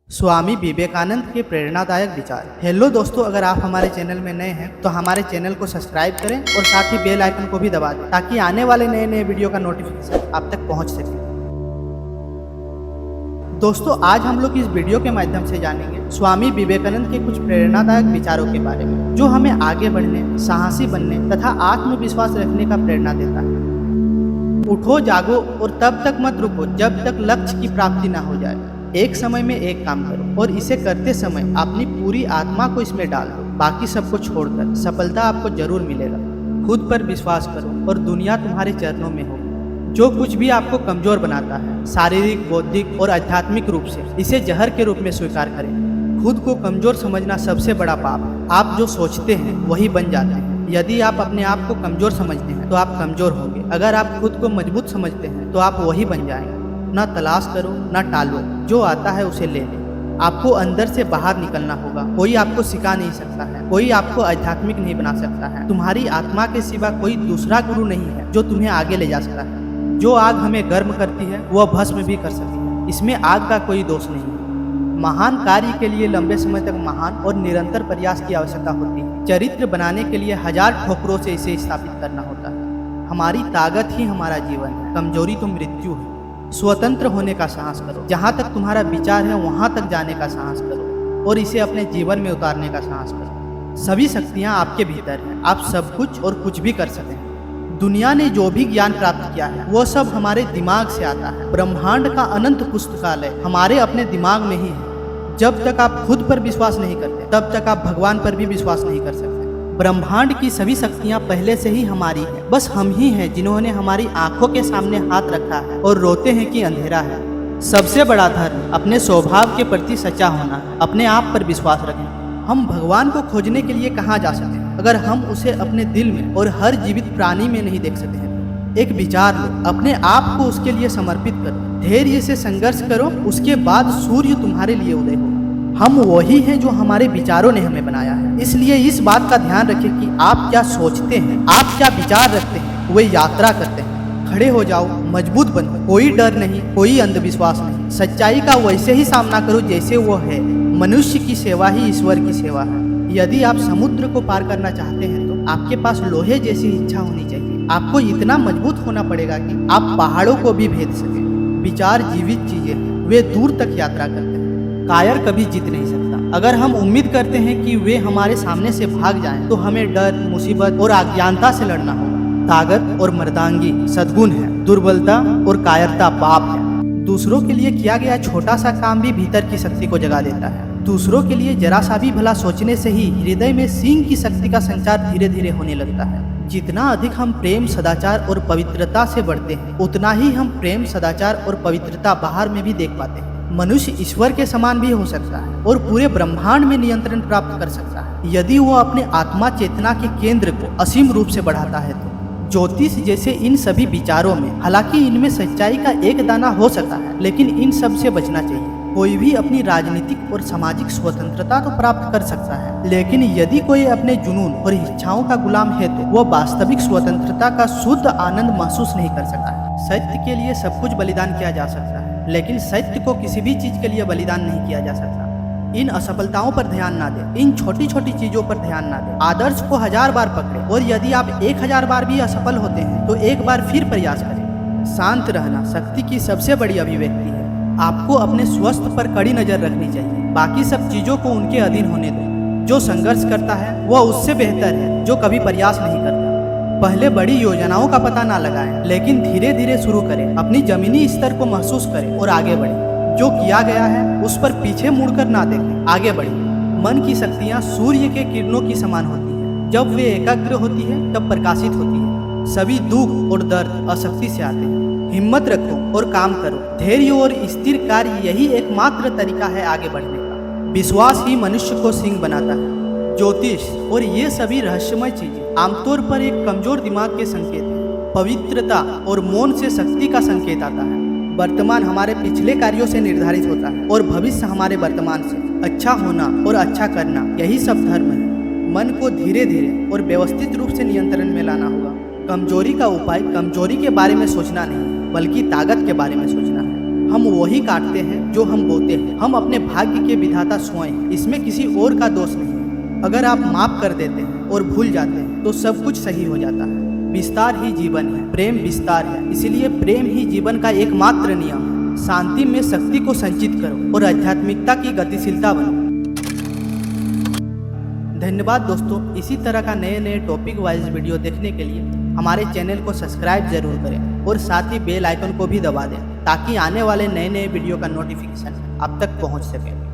स्वामी विवेकानंद के प्रेरणादायक विचार। हेलो दोस्तों, अगर आप हमारे चैनल में नए हैं तो हमारे चैनल को सब्सक्राइब करें और साथ ही बेल आइकन को भी दबा दें ताकि आने वाले नए नए वीडियो का नोटिफिकेशन आप तक पहुंच सके। दोस्तों, आज हम लोग इस वीडियो के माध्यम से जानेंगे स्वामी विवेकानंद के कुछ प्रेरणादायक विचारों के बारे में, जो हमें आगे बढ़ने, साहसी बनने तथा आत्मविश्वास रखने का प्रेरणा देता है। उठो, जागो और तब तक मत रुको जब तक लक्ष्य की प्राप्ति ना हो जाए। एक समय में एक काम करो और इसे करते समय अपनी पूरी आत्मा को इसमें डाल दो। बाकी सबको छोड़कर सफलता आपको जरूर मिलेगा। खुद पर विश्वास करो और दुनिया तुम्हारे चरणों में होगी। जो कुछ भी आपको कमजोर बनाता है, शारीरिक, बौद्धिक और आध्यात्मिक रूप से, इसे जहर के रूप में स्वीकार करें। खुद को कमजोर समझना सबसे बड़ा पाप है। आप जो सोचते हैं वही बन जाते हैं। यदि आप अपने आप को कमजोर समझते हैं तो आप कमजोर होंगे। अगर आप खुद को मजबूत समझते हैं तो आप वही बन जाएंगे। ना तलाश करो, ना टालो, जो आता है उसे ले ले। आपको अंदर से बाहर निकलना होगा। कोई आपको सिखा नहीं सकता है, कोई आपको आध्यात्मिक नहीं बना सकता है। तुम्हारी आत्मा के सिवा कोई दूसरा गुरु नहीं है जो तुम्हें आगे ले जा सकता है। जो आग हमें गर्म करती है वह भस्म भी कर सकती है। इसमें आग का कोई दोष नहीं है। महान कार्य के लिए लंबे समय तक महान और निरंतर प्रयास की आवश्यकता होती है। चरित्र बनाने के लिए 1000 ठोकरों से इसे स्थापित करना होता है। हमारी ताकत ही हमारा जीवन है, कमजोरी तो मृत्यु है। स्वतंत्र होने का साहस करो। जहाँ तक तुम्हारा विचार है वहाँ तक जाने का साहस करो और इसे अपने जीवन में उतारने का साहस करो। सभी शक्तियाँ आपके भीतर हैं। आप सब कुछ और कुछ भी कर सकते हैं। दुनिया ने जो भी ज्ञान प्राप्त किया है वह सब हमारे दिमाग से आता है। ब्रह्मांड का अनंत पुस्तकालय हमारे अपने दिमाग में ही है। जब तक आप खुद पर विश्वास नहीं करते तब तक आप भगवान पर भी विश्वास नहीं कर सकते। ब्रह्मांड की सभी शक्तियाँ पहले से ही हमारी हैं। बस हम ही हैं जिन्होंने हमारी आंखों के सामने हाथ रखा है और रोते हैं कि अंधेरा है। सबसे बड़ा धर्म अपने स्वभाव के प्रति सच्चा होना है। अपने आप पर विश्वास रखें। हम भगवान को खोजने के लिए कहाँ जा सकते हैं अगर हम उसे अपने दिल में और हर जीवित प्राणी में नहीं देख सकते हैं। एक विचार लो, अपने आप को उसके लिए समर्पित करो, धैर्य से संघर्ष करो, उसके बाद सूर्य तुम्हारे लिए उदय हो। हम वही हैं जो हमारे विचारों ने हमें बनाया है। इसलिए इस बात का ध्यान रखें कि आप क्या सोचते हैं, आप क्या विचार रखते हैं, वे यात्रा करते हैं। खड़े हो जाओ, मजबूत बनो। कोई डर नहीं, कोई अंधविश्वास नहीं। सच्चाई का वैसे ही सामना करो जैसे वो है। मनुष्य की सेवा ही ईश्वर की सेवा है। यदि आप समुद्र को पार करना चाहते हैं तो आपके पास लोहे जैसी इच्छा होनी चाहिए। आपको इतना मजबूत होना पड़ेगा कि आप पहाड़ों को भी भेद सकें। विचार जीवित चीजें हैं, वे दूर तक यात्रा करते हैं। कायर कभी जीत नहीं सकता। अगर हम उम्मीद करते हैं कि वे हमारे सामने से भाग जाएं, तो हमें डर, मुसीबत और अज्ञानता से लड़ना होगा। ताकत और मर्दांगी सद्गुण है, दुर्बलता और कायरता पाप है। दूसरों के लिए किया गया छोटा सा काम भी भीतर की शक्ति को जगा देता है। दूसरों के लिए जरा सा भी भला सोचने से ही हृदय में सिंह की शक्ति का संचार धीरे धीरे होने लगता है। जितना अधिक हम प्रेम, सदाचार और पवित्रता से बढ़ते हैं, उतना ही हम प्रेम, सदाचार और पवित्रता बाहर में भी देख पाते हैं। मनुष्य ईश्वर के समान भी हो सकता है और पूरे ब्रह्मांड में नियंत्रण प्राप्त कर सकता है यदि वो अपने आत्मा चेतना के केंद्र को असीम रूप से बढ़ाता है तो। ज्योतिष जैसे इन सभी विचारों में, हालांकि इनमें सच्चाई का एक दाना हो सकता है, लेकिन इन सब से बचना चाहिए। कोई भी अपनी राजनीतिक और सामाजिक स्वतंत्रता तो प्राप्त कर सकता है, लेकिन यदि कोई अपने जुनून और इच्छाओं का गुलाम है तो वह वास्तविक स्वतंत्रता का शुद्ध आनंद महसूस नहीं कर सकता है। सत्य के लिए सब कुछ बलिदान किया जा सकता है, लेकिन सत्य को किसी भी चीज के लिए बलिदान नहीं किया जा सकता। इन असफलताओं पर ध्यान ना दें, इन छोटी छोटी चीजों पर ध्यान ना दें। आदर्श को 1000 बार पकड़े और यदि आप 1000 बार भी असफल होते हैं तो एक बार फिर प्रयास करें। शांत रहना शक्ति की सबसे बड़ी अभिव्यक्ति है। आपको अपने स्वास्थ्य पर कड़ी नजर रखनी चाहिए। बाकी सब चीजों को उनके अधीन होने दो। जो संघर्ष करता है वह उससे बेहतर है जो कभी प्रयास नहीं करता। पहले बड़ी योजनाओं का पता ना लगाएं, लेकिन धीरे धीरे शुरू करें। अपनी जमीनी स्तर को महसूस करें और आगे बढ़ें। जो किया गया है उस पर पीछे मुड़कर ना देखें, आगे बढ़ें। मन की शक्तियाँ सूर्य के किरणों की समान होती हैं। जब वे एकाग्र होती है तब प्रकाशित होती है। सभी दुख और दर्द अशक्ति से आते हैं। हिम्मत रखो और काम करो। धैर्य और स्थिर कार्य यही एकमात्र तरीका है आगे बढ़ने का। विश्वास ही मनुष्य को सिंह बनाता है। ज्योतिष और ये सभी रहस्यमय चीजें आमतौर पर एक कमजोर दिमाग के संकेत हैं। पवित्रता और मौन से शक्ति का संकेत आता है। वर्तमान हमारे पिछले कार्यों से निर्धारित होता है और भविष्य हमारे वर्तमान से। अच्छा होना और अच्छा करना, यही सब धर्म है। मन को धीरे धीरे और व्यवस्थित रूप से नियंत्रण में लाना होगा। कमजोरी का उपाय कमजोरी के बारे में सोचना नहीं, बल्कि ताकत के बारे में सोचना है। हम वही काटते हैं जो हम बोते हैं। हम अपने भाग्य के विधाता स्वयं हैं, इसमें किसी और का दोष नहीं। अगर आप माफ कर देते हैं और भूल जाते हैं तो सब कुछ सही हो जाता है। विस्तार ही जीवन है, प्रेम विस्तार है, इसलिए प्रेम ही जीवन का एकमात्र नियम है। शांति में शक्ति को संचित करो और आध्यात्मिकता की गतिशीलता बनो। धन्यवाद दोस्तों। इसी तरह का नए नए टॉपिक वाइज वीडियो देखने के लिए हमारे चैनल को सब्सक्राइब जरूर करें और साथ ही बेल आइकन को भी दबा दें ताकि आने वाले नए नए वीडियो का नोटिफिकेशन आप तक पहुंच सके।